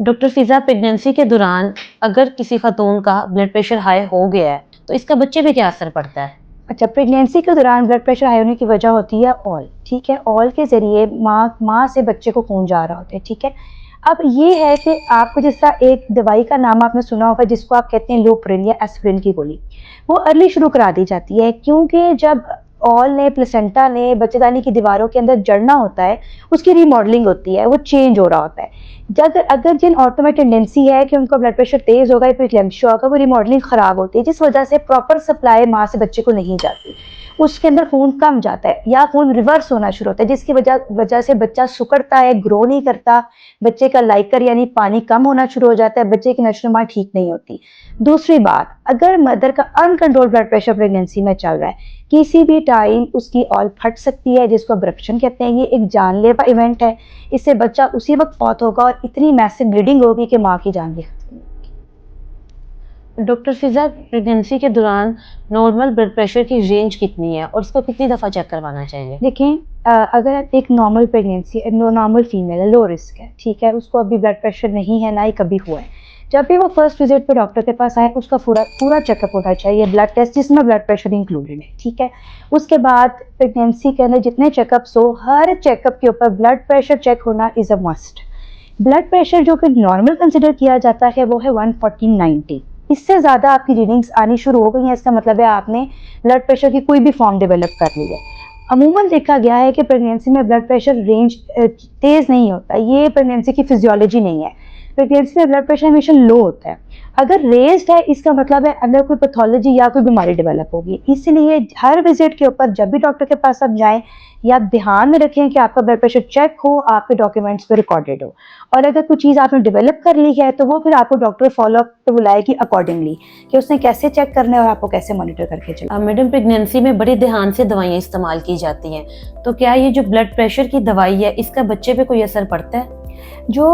Doctor फिज़ा, pregnancy के दौरान अगर किसी खातून का ब्लड प्रेशर हाई हो गया है तो इसका बच्चे पे क्या असर पड़ता है? अच्छा, प्रेगनेंसी के दौरान ब्लड प्रेशर हाई होने की वजह होती है ऑल, ठीक है। ऑल के ज़रिए माँ से बच्चे को खून जा रहा होता है, ठीक है। अब ये है कि आपको जिस तरह एक दवाई का नाम आपने सुना होगा जिसको आप कहते हैं लोप्रिन या एस्पिरिन की गोली, वो अर्ली शुरू करा दी जाती है क्योंकि जब ऑल ने प्लेसेंटा ने बच्चेदानी की दीवारों के अंदर जड़ना होता है, उसकी रीमॉडलिंग होती है, वो चेंज हो रहा होता है। जब अगर जिन औरतों में टेंडेंसी है कि उनका ब्लड प्रेशर तेज होगा या फिर क्लैम्शिया होगा, वो रिमॉडलिंग खराब होती है जिस वजह से प्रॉपर सप्लाई माँ से बच्चे को नहीं जाती, उसके अंदर खून कम जाता है या खून रिवर्स होना शुरू होता है जिसकी वजह से बच्चा सुकड़ता है, ग्रो नहीं करता, बच्चे का लाइकर यानी पानी कम होना शुरू हो जाता है, बच्चे की नशोनुमा ठीक नहीं होती। दूसरी बात, अगर मदर का अनकंट्रोल ब्लड प्रेशर प्रेगनेंसी में चल रहा है, किसी भी टाइम उसकी ऑल फट सकती है जिसको अब्रप्शन कहते हैं। ये एक जानलेवा इवेंट है, इससे बच्चा उसी वक्त मौत होगा और इतनी मैसिव ब्लीडिंग होगी कि माँ की जान भी। डॉक्टर फिज़ा, प्रेगनेंसी के दौरान नॉर्मल ब्लड प्रेशर की रेंज कितनी है और उसको कितनी दफ़ा चेक करवाना चाहिए? देखें, अगर एक नॉर्मल प्रेगनेंसी नॉर्मल फीमेल है, लो रिस्क है, ठीक है, उसको अभी ब्लड प्रेशर नहीं है, ना ही कभी हुआ है, जब भी वो फर्स्ट विजिट पे डॉक्टर के पास आए उसका पूरा चेकअप होना चाहिए, ब्लड टेस्ट जिसमें ब्लड प्रेशर इंक्लूडेड है, ठीक है। उसके बाद प्रेगनेंसी के अंदर जितने चेकअप्स हो, हर चेकअप के ऊपर ब्लड प्रेशर चेक होना is a must. Blood pressure जो कि नॉर्मल कंसिडर किया जाता है वो है 140/90। इससे ज़्यादा आपकी रीडिंग्स आनी शुरू हो गई हैं, इसका मतलब है आपने ब्लड प्रेशर की कोई भी फॉर्म डेवलप कर ली है। अमूमन देखा गया है कि प्रेगनेंसी में ब्लड प्रेशर रेंज तेज़ नहीं होता, ये प्रेगनेंसी की फिजियोलॉजी नहीं है। प्रेगनेंसी में ब्लड प्रेशर हमेशा लो होता है। अगर रेज्ड है इसका मतलब है अंदर कोई पैथोलॉजी या कोई बीमारी डेवलप होगी। इसलिए हर विजिट के ऊपर जब भी डॉक्टर के पास आप जाएं, या ध्यान में रखें कि आपका ब्लड प्रेशर चेक हो, आपके डॉक्यूमेंट्स पे रिकॉर्डेड हो, और अगर कोई चीज़ आपने डेवलप कर ली है तो वो फिर आपको डॉक्टर फॉलोअप पे बुलाएगी अकॉर्डिंगली कि उसने कैसे चेक करना है और आपको कैसे मॉनिटर करके चलना। मैडम, प्रेगनेंसी में बड़े ध्यान से दवाइयाँ इस्तेमाल की जाती हैं, तो क्या ये जो ब्लड प्रेशर की दवाई है इसका बच्चे पे कोई असर पड़ता है? जो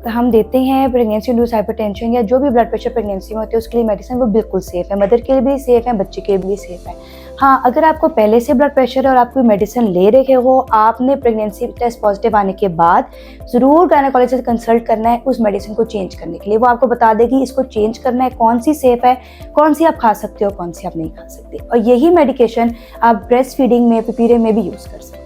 हम देते हैं प्रेगनेंसी इंड्यूस हाइपरटेंशन या जो भी ब्लड प्रेशर प्रेगनेंसी में होती है उसके लिए मेडिसिन वो बिल्कुल सेफ़ है, मदर के लिए भी सेफ़ है, बच्चे के लिए भी सेफ़ है। हाँ, अगर आपको पहले से ब्लड प्रेशर है और आप कोई मेडिसिन ले रहे हो, आपने प्रेगनेंसी टेस्ट पॉजिटिव आने के बाद ज़रूर गायनेकोलॉजिस्ट से कंसल्ट करना है उस मेडिसिन को चेंज करने के लिए। वो आपको बता देगी इसको चेंज करना है, कौन सी सेफ़ है, कौन सी आप खा सकते हो, कौन सी आप नहीं खा सकते, और यही मेडिकेशन आप ब्रेस्ट फीडिंग में, पिपीरे में भी यूज़ कर सकते हैं।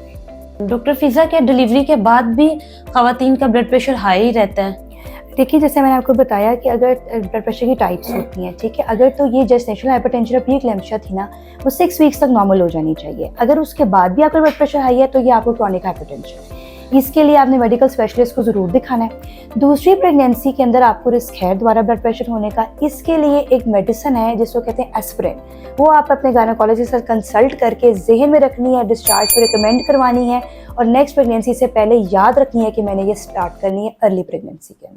डॉक्टर फिज़ा, क्या डिलीवरी के बाद भी ख़वातीन का ब्लड प्रेशर हाई ही रहता है? देखिए, जैसे मैंने आपको बताया कि अगर ब्लड प्रेशर की टाइप्स होती हैं, ठीक है, अगर तो ये जेस्टेशनल हाइपरटेंशन और प्री-एक्लैम्सिया थी ना, वो 6 वीक्स तक नॉर्मल हो जानी चाहिए। अगर उसके बाद भी आपका ब्लड प्रेशर हाई है तो ये आपको क्रॉनिक हाइपरटेंशन है। इसके लिए आपने मेडिकल स्पेशलिस्ट को ज़रूर दिखाना है। दूसरी प्रेगनेंसी के अंदर आपको रिस्क है दोबारा ब्लड प्रेशर होने का, इसके लिए एक मेडिसिन है जिसको कहते हैं एस्पिरिन। वो आप अपने गायनेकोलॉजिस्ट से कंसल्ट करके जहन में रखनी है, डिस्चार्ज को रिकमेंड करवानी है और नेक्स्ट प्रेगनेंसी से पहले याद रखनी है कि मैंने ये स्टार्ट करनी है अर्ली प्रेगनेंसी के अंदर।